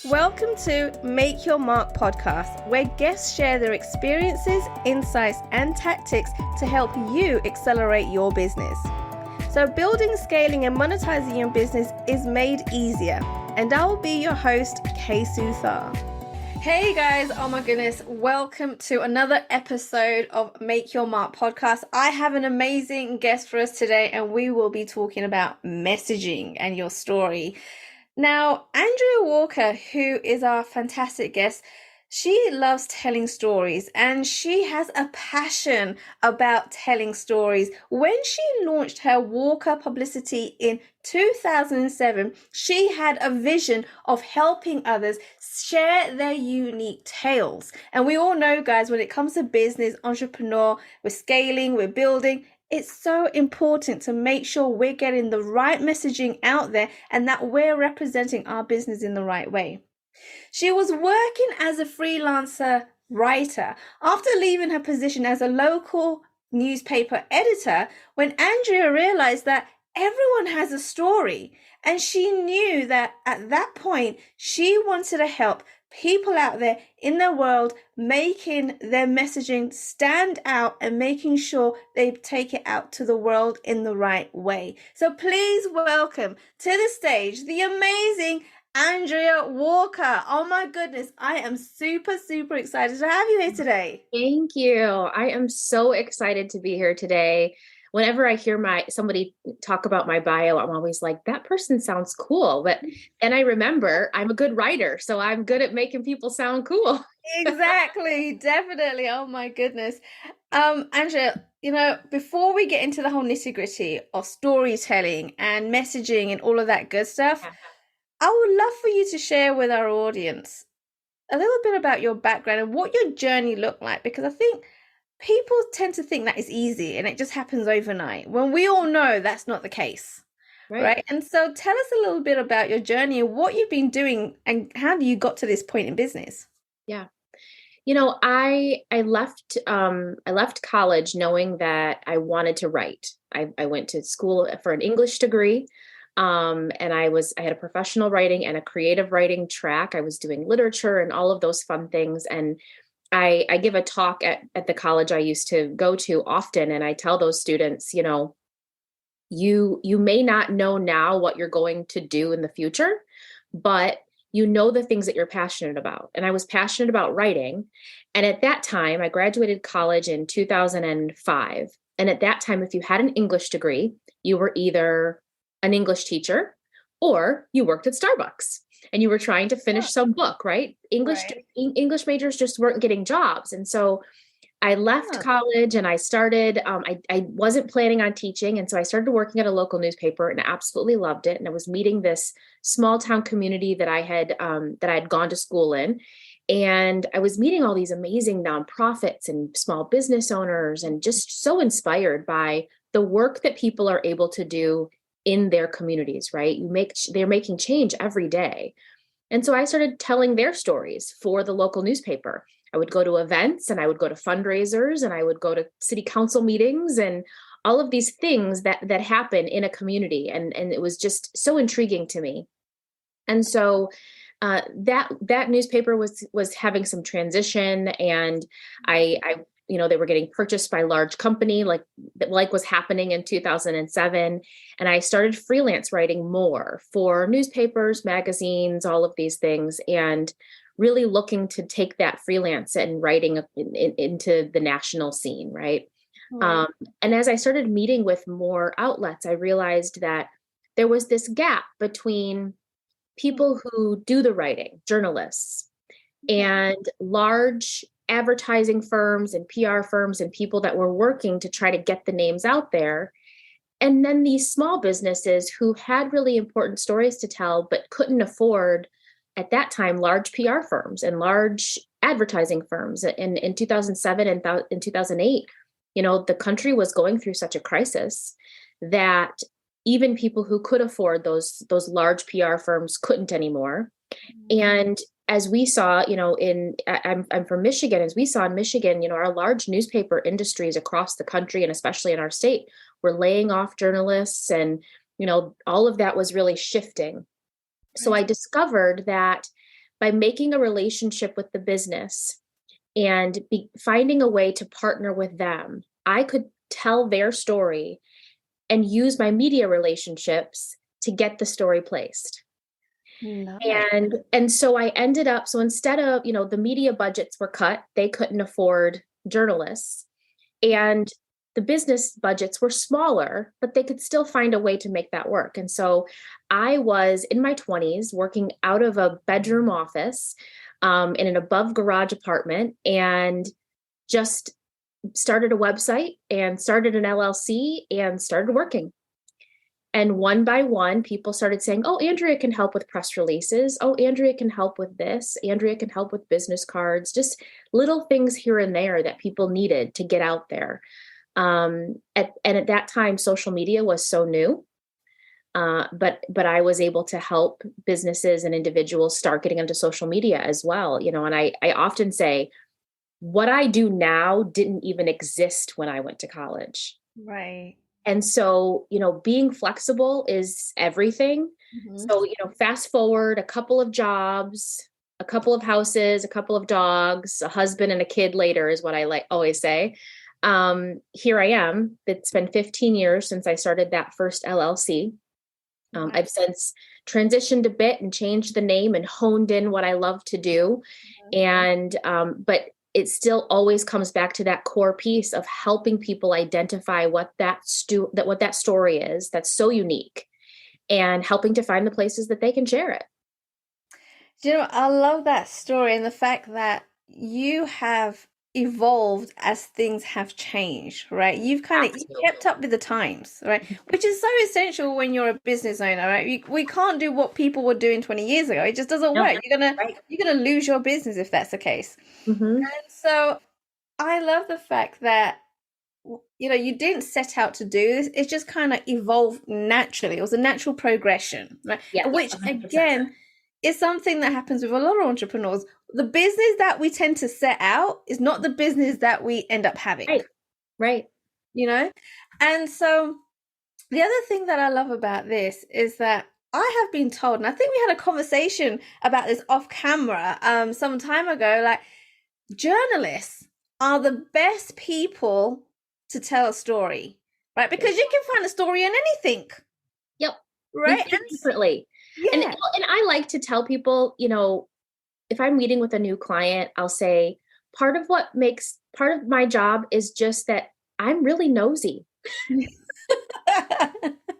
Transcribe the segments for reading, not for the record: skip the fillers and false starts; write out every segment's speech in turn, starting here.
Welcome to Make Your Mark podcast, where guests share their experiences, insights, and tactics to help you accelerate your business. So building, scaling, and monetizing your business is made easier. And I will be your host, Kay Suthar. Hey guys, oh my goodness, welcome to another episode of Make Your Mark podcast. I have an amazing guest for us today, and we will be talking about messaging and your story. Now, Andrea Walker, who is our fantastic guest, she loves telling stories and she has a passion about telling stories. When she launched her Walker Publicity in 2007, she had a vision of helping others share their unique tales. And we all know, guys, when it comes to business, entrepreneur, we're scaling, we're building, it's so important to make sure we're getting the right messaging out there and that we're representing our business in the right way. She was working as a freelancer writer after leaving her position as a local newspaper editor when Andrea realized that everyone has a story, and she knew that at that point she wanted to help people out there in the world making their messaging stand out and making sure they take it out to the world in the right way. So please welcome to the stage the amazing Andrea Walker. Oh my goodness, I am super excited to have you here today. Thank you. I am so excited to be here today. Whenever I hear somebody talk about my bio, I'm always like, that person sounds cool. But then I remember I'm a good writer, so I'm good at making people sound cool. Exactly, definitely. Oh my goodness. Andrea, before we get into the whole nitty-gritty of storytelling and messaging and all of that good stuff, I would love for you to share with our audience a little bit about your background and what your journey looked like, because I think people tend to think that is easy and it just happens overnight, when we all know that's not the case, right? And so tell us a little bit about your journey and what you've been doing and how you got to this point in business. Yeah. I left college knowing that I wanted to write. I went to school for an English degree. And I had a professional writing and a creative writing track. I was doing literature and all of those fun things. And I give a talk at the college I used to go to often. And I tell those students, you may not know now what you're going to do in the future, but you know the things that you're passionate about. And I was passionate about writing. And at that time, I graduated college in 2005. And at that time, if you had an English degree, you were either an English teacher or you worked at Starbucks and you were trying to finish some book, right? English majors just weren't getting jobs. And so I left college and I started, I wasn't planning on teaching. And so I started working at a local newspaper and I absolutely loved it. And I was meeting this small town community that I had gone to school in. And I was meeting all these amazing nonprofits and small business owners and just so inspired by the work that people are able to do in their communities, right? They're making change every day. And so I started telling their stories for the local newspaper. I would go to events and I would go to fundraisers and I would go to city council meetings and all of these things that happen in a community. And it was just so intriguing to me. And so that newspaper was having some transition, and I they were getting purchased by a large company like was happening in 2007. And I started freelance writing more for newspapers, magazines, all of these things, and really looking to take that freelance and writing into the national scene, right? And as I started meeting with more outlets, I realized that there was this gap between people who do the writing, journalists, and large advertising firms and PR firms and people that were working to try to get the names out there. And then these small businesses who had really important stories to tell, but couldn't afford at that time large PR firms and large advertising firms. In 2007 and in 2008, the country was going through such a crisis that even people who could afford those large PR firms couldn't anymore. And as we saw, I'm from Michigan, as we saw in Michigan, our large newspaper industries across the country and especially in our state were laying off journalists, and, all of that was really shifting. So I discovered that by making a relationship with the business and finding a way to partner with them, I could tell their story and use my media relationships to get the story placed. Nice. And so I ended up, so instead of, the media budgets were cut, they couldn't afford journalists, and the business budgets were smaller, but they could still find a way to make that work. And so I was in my 20s working out of a bedroom office in an above garage apartment, and just started a website and started an LLC and started working. And one by one, people started saying, oh, Andrea can help with press releases. Oh, Andrea can help with this. Andrea can help with business cards, just little things here and there that people needed to get out there. And at that time, social media was so new. But I was able to help businesses and individuals start getting into social media as well. And I often say, what I do now didn't even exist when I went to college. Right. And so, being flexible is everything. Mm-hmm. So, fast forward a couple of jobs, a couple of houses, a couple of dogs, a husband and a kid later is what I always say. Here I am. It's been 15 years since I started that first LLC. I've since transitioned a bit and changed the name and honed in what I love to do. Mm-hmm. And, but it still always comes back to that core piece of helping people identify what that story is that's so unique, and helping to find the places that they can share it. I love that story, and the fact that you have evolved as things have changed, right? You've kept up with the times, right? Which is so essential when you're a business owner, right? We can't do what people were doing 20 years ago. It just doesn't work. You're gonna lose your business if that's the case. Mm-hmm. And so I love the fact that you didn't set out to do this. It just kind of evolved naturally. It was a natural progression, right? Yeah, which 100%. Again is something that happens with a lot of entrepreneurs. The business that we tend to set out is not the business that we end up having. Right. And so the other thing that I love about this is that I have been told, and I think we had a conversation about this off camera some time ago, like journalists are the best people to tell a story, right? Because you can find a story in anything. Yep. Right. Differently. Yeah. And I like to tell people, if I'm meeting with a new client, I'll say part of my job is just that I'm really nosy.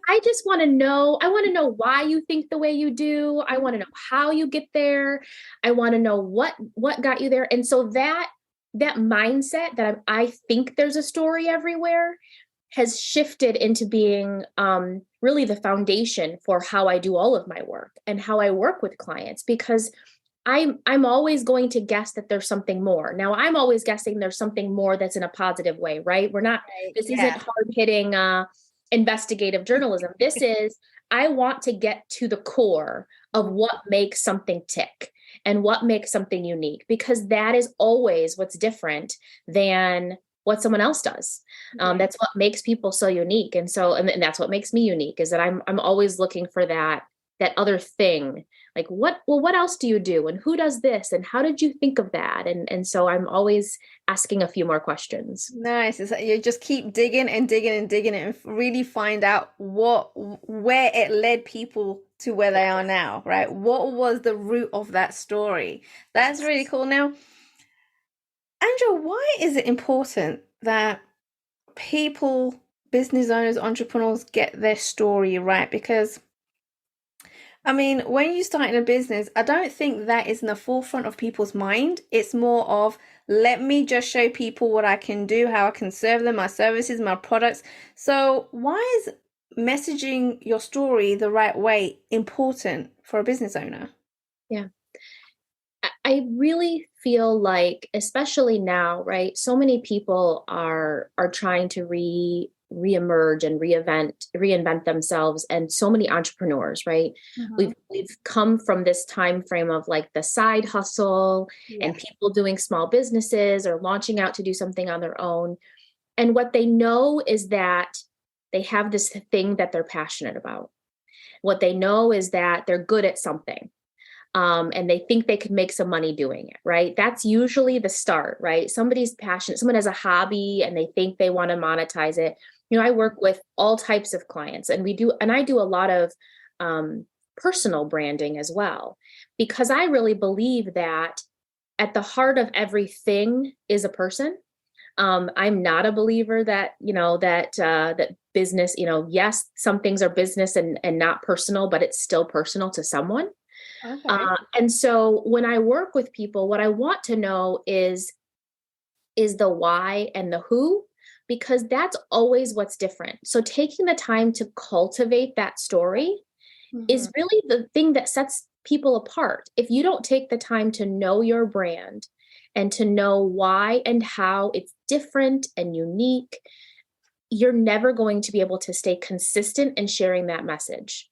I just want to know. I want to know why you think the way you do. I want to know how you get there. I want to know what got you there. And so that mindset that I think there's a story everywhere has shifted into being really the foundation for how I do all of my work and how I work with clients, because I'm always going to guess that there's something more. Now, I'm always guessing there's something more that's in a positive way, right? This isn't hard-hitting investigative journalism. This is, I want to get to the core of what makes something tick and what makes something unique, because that is always what's different than what someone else does. That's what makes people so unique. And that's what makes me unique, is that I'm always looking for that other thing. Like what else do you do? And who does this? And how did you think of that? And so I'm always asking a few more questions. Nice. It's like you just keep digging and digging and digging and really find out where it led people to where they are now, right? What was the root of that story? That's really cool. Now, Andrea, why is it important that people, business owners, entrepreneurs get their story right? Because when you start in a business, I don't think that is in the forefront of people's mind. It's more of, let me just show people what I can do, how I can serve them, my services, my products. So why is messaging your story the right way important for a business owner? Yeah. I really feel like, especially now, right? So many people are trying to reemerge and reinvent themselves, and so many entrepreneurs, right? Mm-hmm. We've come from this time frame of like the side hustle and people doing small businesses or launching out to do something on their own. And what they know is that they have this thing that they're passionate about. What they know is that they're good at something. and they think they could make some money doing it, right? That's usually the start, right? Somebody's passionate, someone has a hobby and they think they want to monetize it. I work with all types of clients, and I do a lot of personal branding as well, because I really believe that at the heart of everything is a person. I'm not a believer that, that business, yes, some things are business and not personal, but it's still personal to someone. Okay. And so when I work with people, what I want to know is the why and the who, because that's always what's different. So taking the time to cultivate that story is really the thing that sets people apart. If you don't take the time to know your brand and to know why and how it's different and unique, you're never going to be able to stay consistent in sharing that message.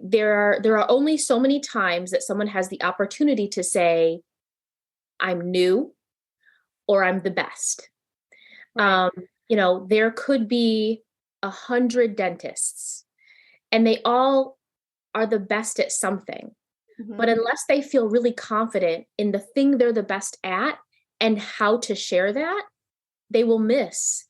There are only so many times that someone has the opportunity to say, I'm new or I'm the best. Right. There could be 100 dentists and they all are the best at something. But unless they feel really confident in the thing they're the best at and how to share that, they will miss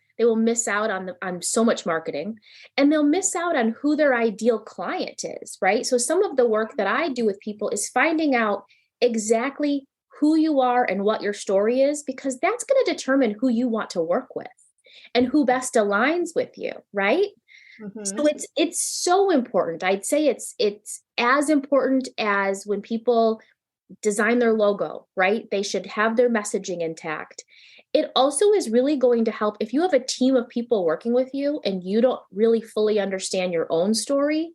out on so much marketing, and they'll miss out on who their ideal client is, right? So some of the work that I do with people is finding out exactly who you are and what your story is, because that's going to determine who you want to work with and who best aligns with you, right? So it's so important. I'd say it's as important as when people design their logo, right? They should have their messaging intact. It also is really going to help if you have a team of people working with you and you don't really fully understand your own story,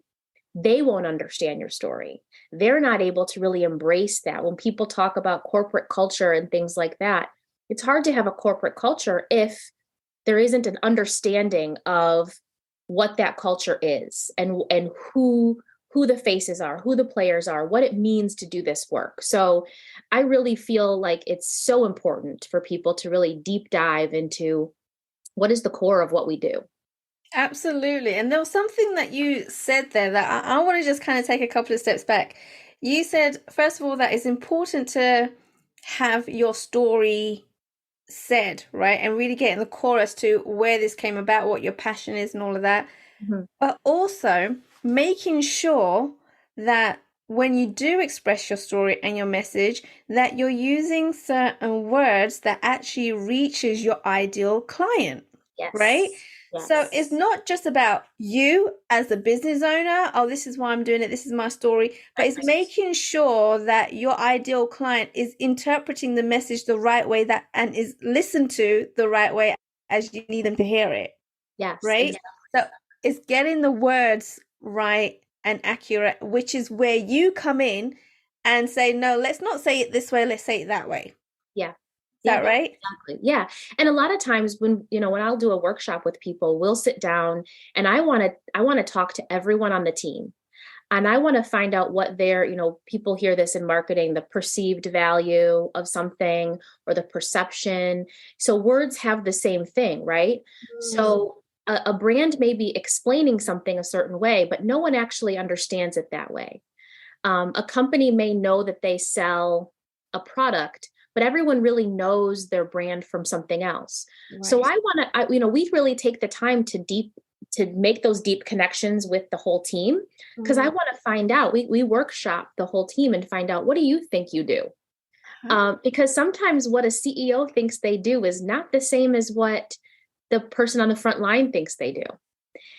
they won't understand your story. They're not able to really embrace that. When people talk about corporate culture and things like that, it's hard to have a corporate culture if there isn't an understanding of what that culture is and who the faces are, who the players are, what it means to do this work. So I really feel like it's so important for people to really deep dive into what is the core of what we do. Absolutely. And there was something that you said there that I want to just kind of take a couple of steps back. You said, first of all, that it's important to have your story said, right? And really get in the core as to where this came about, what your passion is, and all of that. But also making sure that when you do express your story and your message, that you're using certain words that actually reaches your ideal client. Yes. Right? Yes. So it's not just about you as a business owner, oh, this is why I'm doing it, this is my story, but it's making sure that your ideal client is interpreting the message the right way and is listened to the right way as you need them to hear it. Yes. Right? Exactly. So it's getting the words right and accurate, which is where you come in and say, no, let's not say it this way, let's say it that way. Yeah. Is that right? Exactly. Yeah. And a lot of times when I'll do a workshop with people, we'll sit down and I want to talk to everyone on the team. And I want to find out what their, people hear this in marketing, the perceived value of something or the perception. So words have the same thing, right? So a brand may be explaining something a certain way, but no one actually understands it that way. A company may know that they sell a product, but everyone really knows their brand from something else. Right. So we really take the time to make those deep connections with the whole team, because I want to find out, we workshop the whole team and find out, what do you think you do? Because sometimes what a CEO thinks they do is not the same as what the person on the front line thinks they do.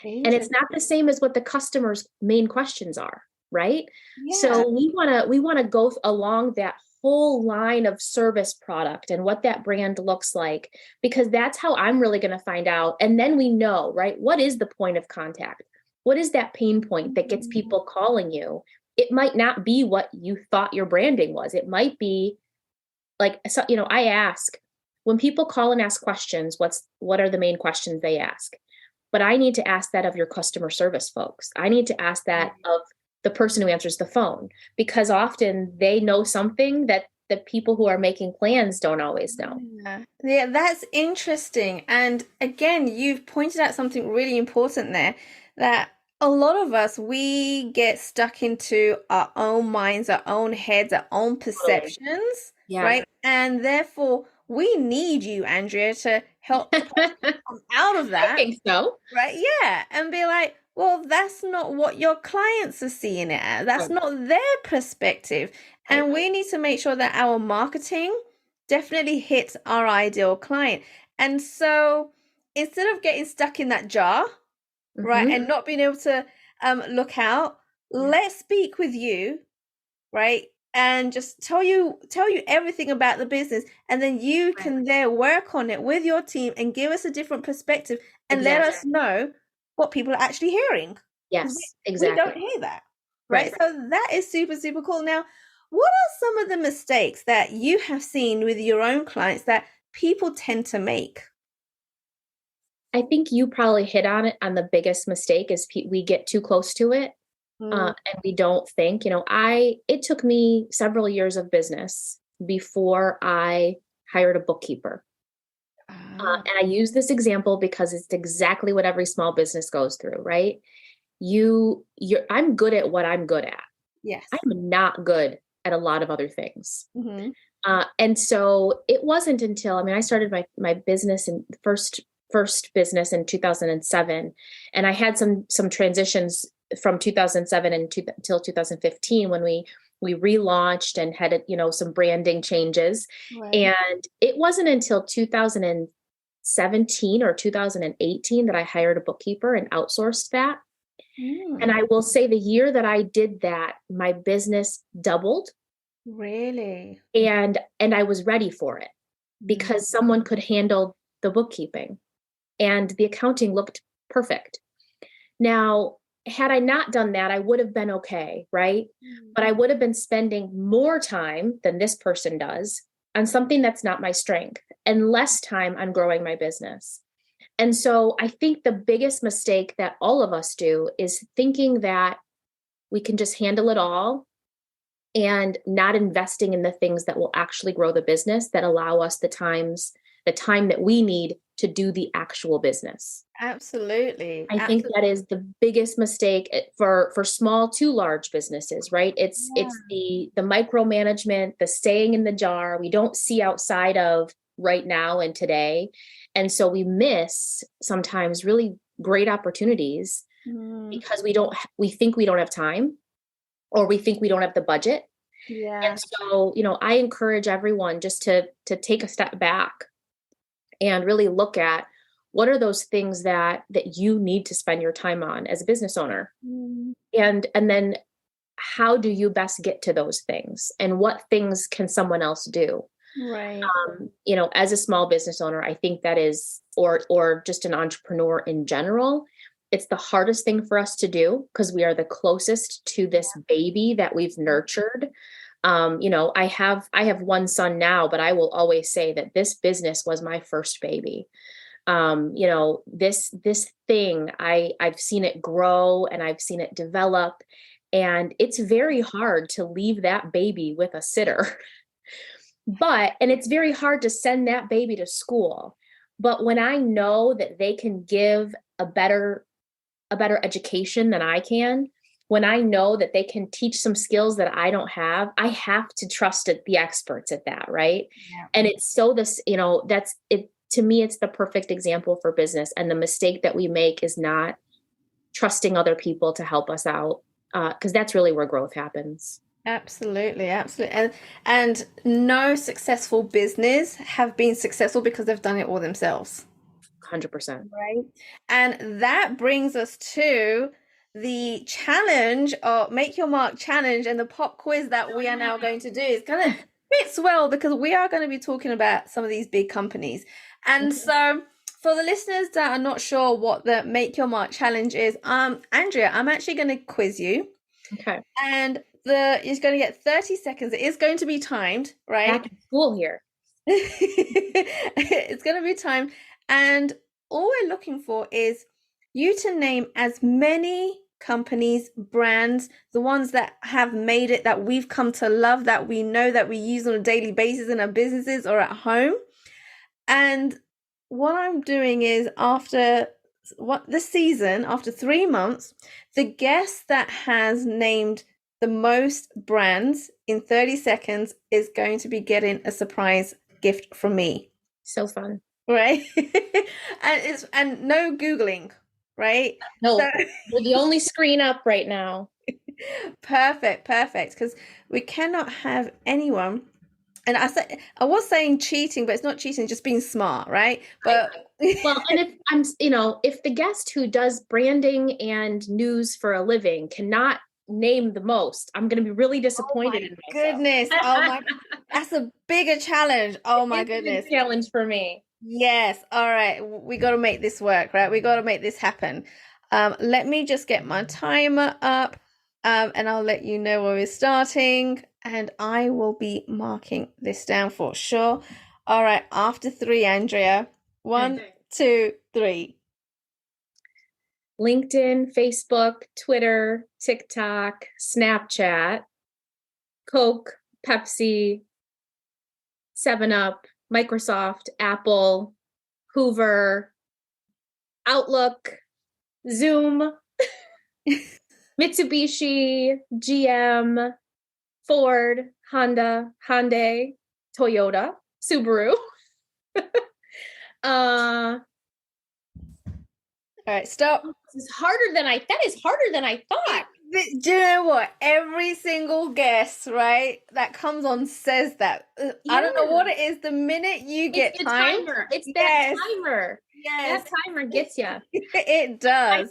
And it's not the same as what the customer's main questions are, right? Yeah. So we want to go along that whole line of service product and what that brand looks like, because that's how I'm really going to find out. And then we know, right? What is the point of contact? What is that pain point that gets people calling you? It might not be what you thought your branding was. It might be like, I ask when people call and ask questions, what are the main questions they ask? But I need to ask that of your customer service folks. I need to ask that of the person who answers the phone, because often they know something that the people who are making plans don't always know. Yeah, that's interesting. And again, you've pointed out something really important there, that a lot of us, we get stuck into our own minds, our own heads, our own Totally. perceptions, Yeah. right? And therefore, we need you, Andrea, to help I come out of that, think so. right? Yeah. And be like, well, that's not what your clients are seeing it as. That's Right. not their perspective. Right. And we need to make sure that our marketing definitely hits our ideal client. And so instead of getting stuck in that jar, right, Mm-hmm. and not being able to look out, Yeah. let's speak with you, right, and just tell you everything about the business, and then you Right. can there work on it with your team and give us a different perspective and let Exactly. us know what people are actually hearing, because Yes, we don't exactly. hear that, right? Right. So that is super, super cool. Now, what are some of the mistakes that you have seen with your own clients that people tend to make? I think you probably hit on it on the biggest mistake is we get too close to it. Mm. And we don't think, it took me several years of business before I hired a bookkeeper. Ah, And I use this example because it's exactly what every small business goes through, right? I'm good at what I'm good at. yes. I'm not good at a lot of other things. Mm-hmm. And so it wasn't until, I started my business in first business in 2007, and I had some transitions from 2007 until 2015 when we relaunched and had some branding changes. Right. And it wasn't until 2017 or 2018 that I hired a bookkeeper and outsourced that. And Mm. I will say the year that I did that, my business doubled, Really? and I was ready for it Mm. because someone could handle the bookkeeping and the accounting looked perfect. Now, had I not done that, I would have been okay, right? But I would have been spending more time than this person does on something that's not my strength and less time on growing my business. And so I think the biggest mistake that all of us do is thinking that we can just handle it all and not investing in the things that will actually grow the business, that allow us the time that we need to do the actual business. Absolutely. I think Absolutely. that is the biggest mistake for small to large businesses, right? It's the micromanagement, the staying in the jar. We don't see outside of right now and today. And so we miss sometimes really great opportunities Mm. because we think we don't have time, or we think we don't have the budget. Yeah. And so, I encourage everyone just to take a step back and really look at what are those things that you need to spend your time on as a business owner. Mm. And then how do you best get to those things, and what things can someone else do? Right. As a small business owner, I think that is, or just an entrepreneur in general, it's the hardest thing for us to do because we are the closest to this baby that we've nurtured. I have one son now, but I will always say that this business was my first baby. This thing, I've seen it grow and I've seen it develop, and it's very hard to leave that baby with a sitter. And it's very hard to send that baby to school. But when I know that they can give a better education than I can, when I know that they can teach some skills that I don't have, I have to trust the experts at that, right? Yeah. And it's so that's it. To me, it's the perfect example for business. And the mistake that we make is not trusting other people to help us out, because that's really where growth happens. Absolutely, absolutely. And no successful business have been successful because they've done it all themselves. 100%. Right. And that brings us to the challenge, or Make Your Mark challenge, and the pop quiz that we are now going to do. It's kind of fits well because we are going to be talking about some of these big companies. And so for the listeners that are not sure what the Make Your Mark challenge is, Andrea, I'm actually going to quiz you. Okay. And it's going to get 30 seconds. It is going to be timed, right? Back in school here. It's going to be timed. And all we're looking for is you to name as many companies, brands, the ones that have made it, that we've come to love, that we know, that we use on a daily basis in our businesses or at home. And what I'm doing is, after this season, after 3 months, the guest that has named the most brands in 30 seconds is going to be getting a surprise gift from me. So fun. Right? and no Googling, right? No, So we're the only screen up right now. perfect, because we cannot have anyone. And I was saying cheating, but it's not cheating, just being smart, right? But well, and if the guest who does branding and news for a living cannot name the most, I'm going to be really disappointed in myself. Goodness. That's a bigger challenge. Oh my goodness. It's a challenge for me. Yes. All right. We got to make this work, right? We got to make this happen. Let me just get my timer up, and I'll let you know when we're starting, and I will be marking this down for sure. All right. After 3, Andrea. 1, 2, 3. LinkedIn, Facebook, Twitter, TikTok, Snapchat, Coke, Pepsi, 7-Up, Microsoft, Apple, Hoover, Outlook, Zoom, Mitsubishi, GM, Ford, Honda, Hyundai, Toyota, Subaru. All right, stop. That is harder than I thought. Do you know what? Every single guest, right, that comes on says that. I don't know what it is. The minute you get timer. It's that timer. Yes. That timer gets you. It does.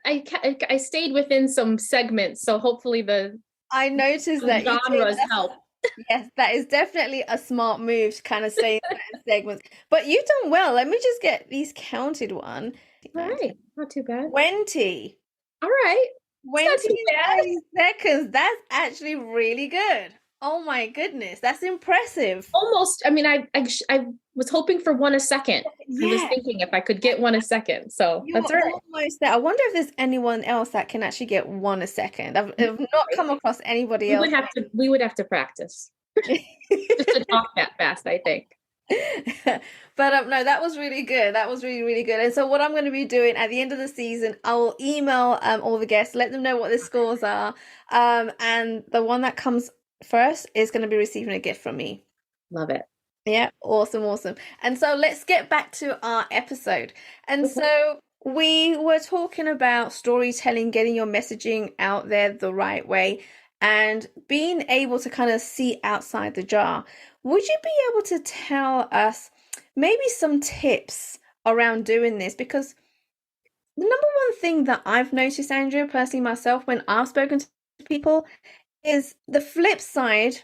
I stayed within some segments, so hopefully I noticed that genres help. Yes, that is definitely a smart move to kind of stay in certain segments. But you've done well. Let me just get these counted one. All right, not too bad. 20. All right. 20 seconds. That's actually really good. Oh my goodness, that's impressive. Almost. I mean, I was hoping for 1 a second. Yeah. I was thinking if I could get 1 a second. So that's all right. Almost there. I wonder if there's anyone else that can actually get 1 a second. I've not come across anybody else. We would have to practice just to talk that fast, I think. But no, that was really good. That was really, really good. And so what I'm going to be doing at the end of the season, I will email all the guests, let them know what the scores are. And the one that comes first is going to be receiving a gift from me. Love it. Yeah, awesome. And so let's get back to our episode. And so we were talking about storytelling, getting your messaging out there the right way, and being able to kind of see outside the jar. Would you be able to tell us maybe some tips around doing this? Because the number one thing that I've noticed, Andrea, personally myself, when I've spoken to people, is the flip side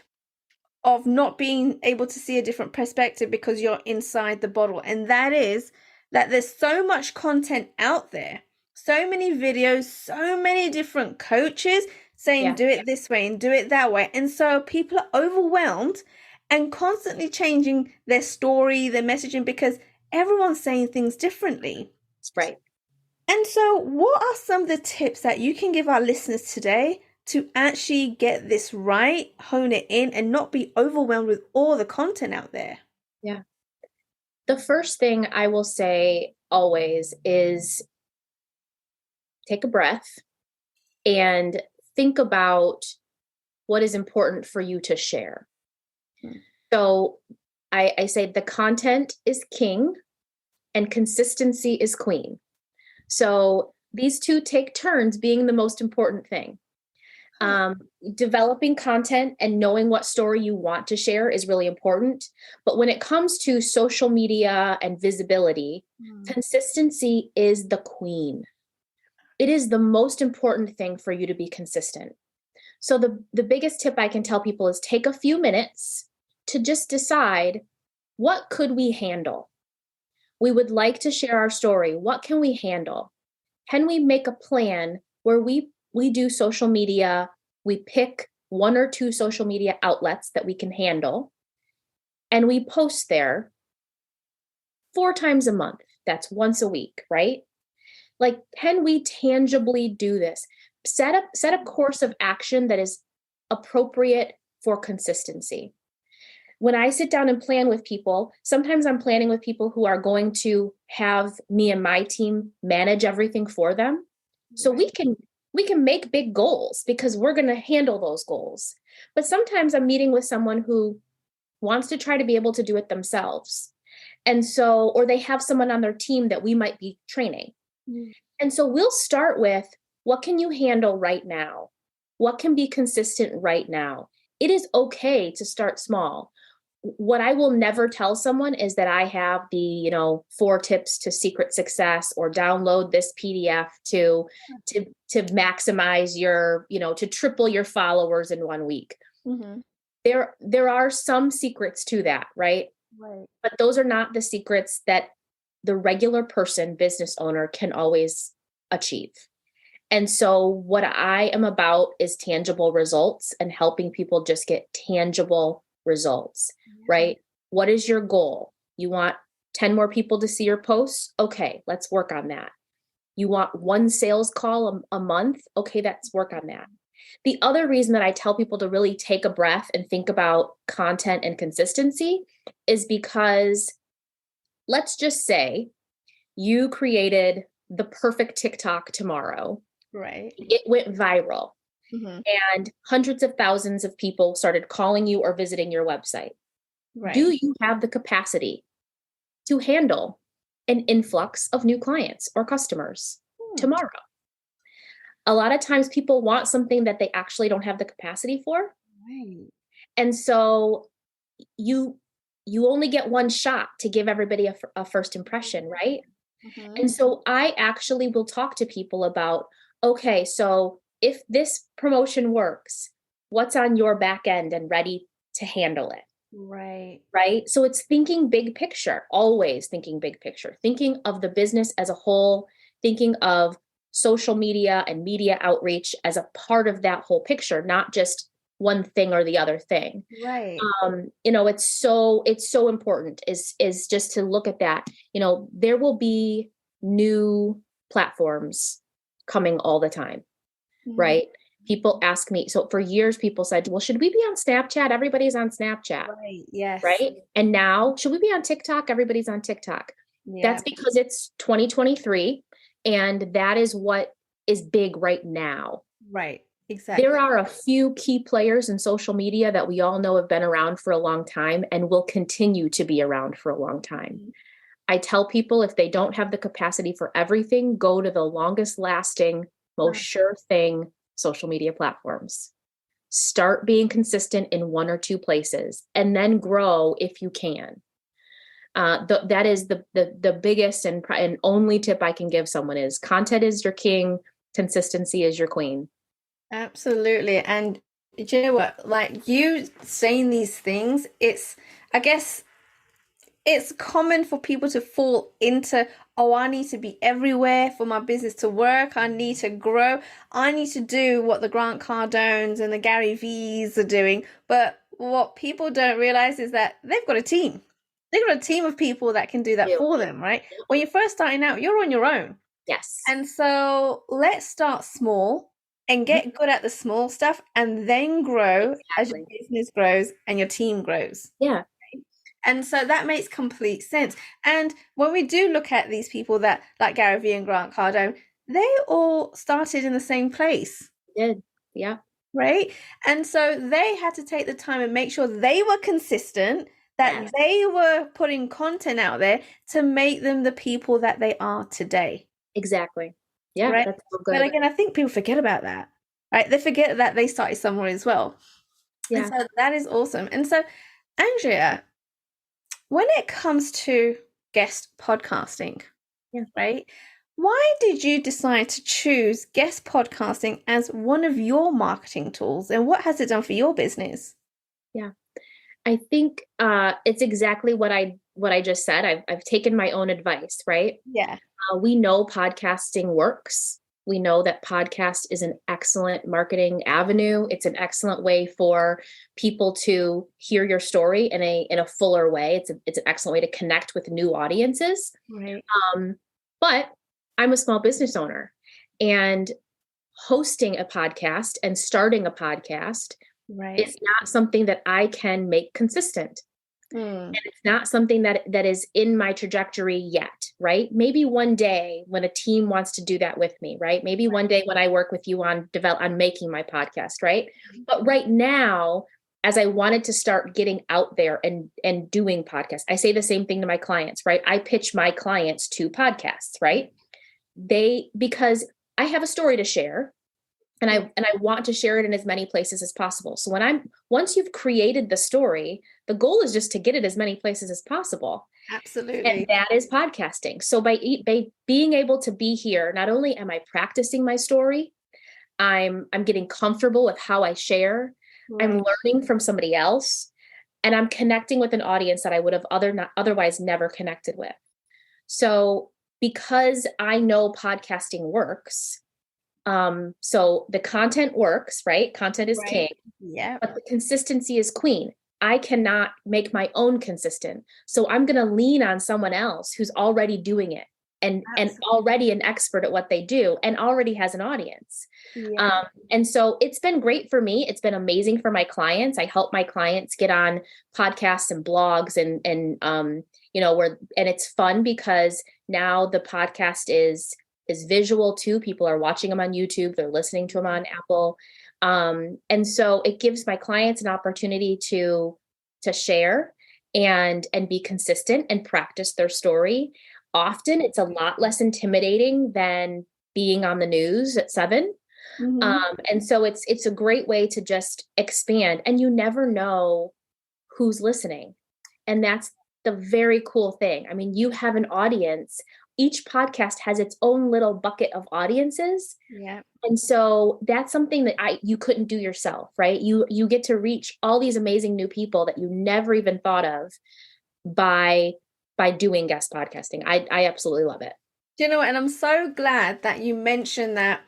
of not being able to see a different perspective because you're inside the bottle. And that is that there's so much content out there, so many videos, so many different coaches saying, do it this way and do it that way. And so people are overwhelmed and constantly changing their story, their messaging, because everyone's saying things differently. That's right. And so what are some of the tips that you can give our listeners today to actually get this right, hone it in, and not be overwhelmed with all the content out there? Yeah. The first thing I will say always is take a breath and think about what is important for you to share. So I say the content is king and consistency is queen. So these two take turns being the most important thing. Developing content and knowing what story you want to share is really important. But when it comes to social media and visibility, consistency is the queen. It is the most important thing for you to be consistent. So the biggest tip I can tell people is take a few minutes to just decide, what could we handle? We would like to share our story. What can we handle? Can we make a plan where we do social media? We pick 1 or 2 social media outlets that we can handle, and we post there 4 times a month. That's once a week, right? Like, can we tangibly do this? Set a course of action that is appropriate for consistency. when I sit down and plan with people, sometimes I'm planning with people who are going to have me and my team manage everything for them. So we can make big goals because we're going to handle those goals. But sometimes I'm meeting with someone who wants to try to be able to do it themselves. And so, or they have someone on their team that we might be training. Mm. And so we'll start with, what can you handle right now? What can be consistent right now? It is okay to start small. What I will never tell someone is that I have the, 4 tips to secret success, or download this PDF to maximize your, to triple your followers in 1 week. Mm-hmm. There are some secrets to that, right? Right. But those are not the secrets that the regular person, business owner, can always achieve. And so what I am about is tangible results and helping people just get tangible results, right? What is your goal? You want 10 more people to see your posts? Okay, let's work on that. You want 1 sales call a month? Okay, let's work on that. The other reason that I tell people to really take a breath and think about content and consistency is because, let's just say you created the perfect TikTok tomorrow. Right. It went viral. Mm-hmm. And hundreds of thousands of people started calling you or visiting your website. Right. Do you have the capacity to handle an influx of new clients or customers tomorrow? A lot of times people want something that they actually don't have the capacity for. Right. And so you only get 1 shot to give everybody a first impression, right? Mm-hmm. And so I actually will talk to people about, okay, so if this promotion works, what's on your back end and ready to handle it? Right. Right. So it's thinking big picture, always thinking big picture, thinking of the business as a whole, thinking of social media and media outreach as a part of that whole picture, not just one thing or the other thing. Right. It's so important is just to look at that. There will be new platforms coming all the time. Mm-hmm. Right. People ask me. So for years, people said, well, should we be on Snapchat? Everybody's on Snapchat. Right. Yes. Right. And now, should we be on TikTok? Everybody's on TikTok. Yeah. That's because it's 2023. And that is what is big right now. Right. Exactly. There are a few key players in social media that we all know have been around for a long time and will continue to be around for a long time. Mm-hmm. I tell people, if they don't have the capacity for everything, go to the longest lasting, most sure thing social media platforms. Start being consistent in 1 or 2 places and then grow if you can. That is the biggest and only tip I can give someone is content is your king, consistency is your queen. Absolutely. And you know what, like you saying these things, I guess it's common for people to fall into, I need to be everywhere for my business to work. I need to grow. I need to do what the Grant Cardones and the Gary V's are doing. But what people don't realize is that they've got a team. They've got a team of people that can do that for them, right? When you're first starting out, you're on your own. Yes. And so let's start small and get good at the small stuff and then grow as your business grows and your team grows. Yeah. And so that makes complete sense. And when we do look at these people that like Gary Vee and Grant Cardone, they all started in the same place. They did. Yeah. Right. And so they had to take the time and make sure they were consistent, that they were putting content out there to make them the people that they are today. Exactly. Yeah. Right? That's so good. But again, I think people forget about that. Right. They forget that they started somewhere as well. Yeah. And so that is awesome. And so, Andrea, when it comes to guest podcasting, right? Why did you decide to choose guest podcasting as one of your marketing tools, and what has it done for your business? Yeah, I think it's exactly what I just said. I've taken my own advice, right? Yeah. We know podcasting works. We know that podcast is an excellent marketing avenue. It's an excellent way for people to hear your story in a fuller way. It's an excellent way to connect with new audiences. Right. But I'm a small business owner, and hosting a podcast and starting a podcast is not something that I can make consistent. Mm. And it's not something that is in my trajectory yet, right? Maybe one day when a team wants to do that with me, right? Maybe one day when I work with you on making my podcast, right? But right now, as I wanted to start getting out there and doing podcasts, I say the same thing to my clients, right? I pitch my clients to podcasts, right? Because I have a story to share. And I want to share it in as many places as possible. So once you've created the story, the goal is just to get it as many places as possible. Absolutely. And that is podcasting. So by being able to be here, not only am I practicing my story, I'm getting comfortable with how I share. Right. I'm learning from somebody else, and I'm connecting with an audience that I would have otherwise never connected with. So because I know podcasting works, so the content works, right? Content is king. Yeah. But the consistency is queen. I cannot make my own consistent. So I'm going to lean on someone else who's already doing it and already an expert at what they do and already has an audience. Yeah. And so it's been great for me. It's been amazing for my clients. I help my clients get on podcasts and blogs and and it's fun because now the podcast is visual too. People are watching them on YouTube. They're listening to them on Apple. And so it gives my clients an opportunity to share and be consistent and practice their story. Often it's a lot less intimidating than being on the news at 7. Mm-hmm. And so it's a great way to just expand, and you never know who's listening. And that's the very cool thing. I mean, you have an audience. Each podcast has its own little bucket of audiences. Yeah. And so that's something that you couldn't do yourself, right? You get to reach all these amazing new people that you never even thought of by doing guest podcasting. I absolutely love it. Do you know what? And I'm so glad that you mentioned that,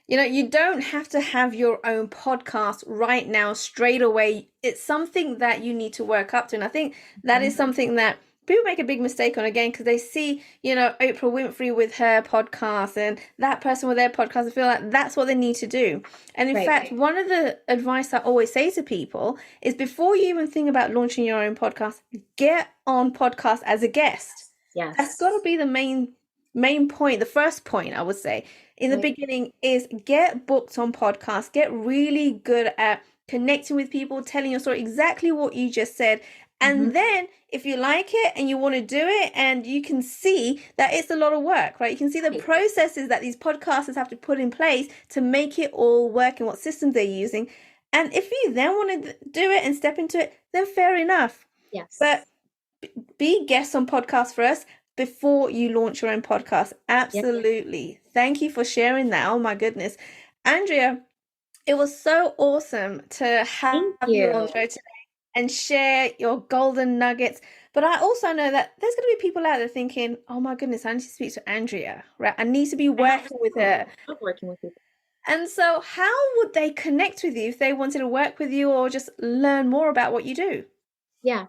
you don't have to have your own podcast right now, straight away. It's something that you need to work up to. And I think that is something that people make a big mistake on, again, because they see, Oprah Winfrey with her podcast and that person with their podcast. I feel like that's what they need to do. And in fact, one of the advice I always say to people is, before you even think about launching your own podcast, get on podcast as a guest. Yes. That's got to be the main point. The first point, I would say, in the beginning, is get booked on podcasts. Get really good at connecting with people, telling your story, exactly what you just said. And then if you like it and you want to do it, and you can see that it's a lot of work, right? You can see the processes that these podcasters have to put in place to make it all work and what systems they're using. And if you then want to do it and step into it, then fair enough. Yes. But be guests on podcasts first before you launch your own podcast. Absolutely. Yep. Thank you for sharing that. Oh my goodness. Andrea, it was so awesome to have you on the show today and share your golden nuggets. But I also know that there's going to be people out there thinking, oh my goodness, I need to speak to Andrea, right? I need to be working with her. I'm working with people. And so how would they connect with you if they wanted to work with you or just learn more about what you do? Yeah.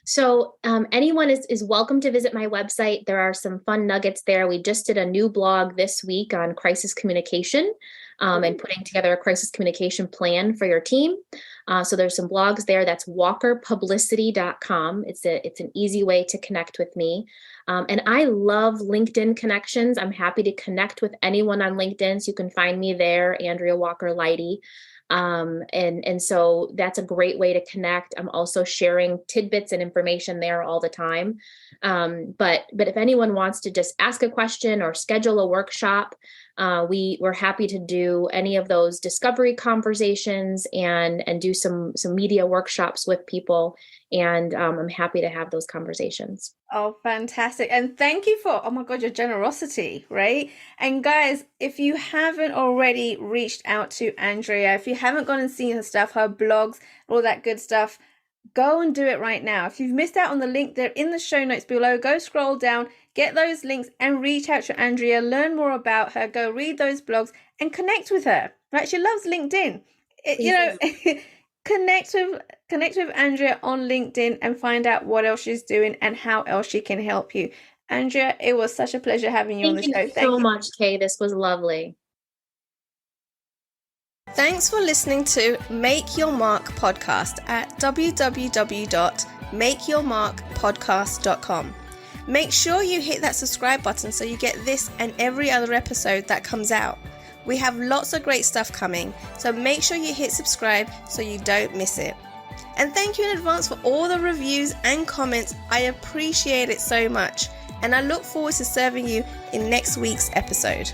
So anyone is welcome to visit my website. There are some fun nuggets there. We just did a new blog this week on crisis communication and putting together a crisis communication plan for your team. So there's some blogs there. That's walkerpublicity.com. It's an easy way to connect with me. And I love LinkedIn connections. I'm happy to connect with anyone on LinkedIn. So you can find me there, Andrea Walker Leidy. And so that's a great way to connect. I'm also sharing tidbits and information there all the time. But if anyone wants to just ask a question or schedule a workshop, we're happy to do any of those discovery conversations and do some media workshops with people. And I'm happy to have those conversations. Oh, fantastic. And thank you for, oh my God, your generosity, right? And guys, if you haven't already reached out to Andrea, if you haven't gone and seen her stuff, her blogs, all that good stuff, go and do it right now. If you've missed out on the link, they're in the show notes below. Go scroll down, get those links and reach out to Andrea, learn more about her, go read those blogs and connect with her, right? She loves LinkedIn. Connect with Andrea on LinkedIn and find out what else she's doing and how else she can help you. Andrea, it was such a pleasure having you on the show. Thank you so much, Kay. This was lovely. Thanks for listening to Make Your Mark podcast at www.makeyyourmark.com. makeyourmarkpodcast.com. Make sure you hit that subscribe button so you get this and every other episode that comes out. We have lots of great stuff coming, so make sure you hit subscribe so you don't miss it. And thank you in advance for all the reviews and comments. I appreciate it so much, and I look forward to serving you in next week's episode.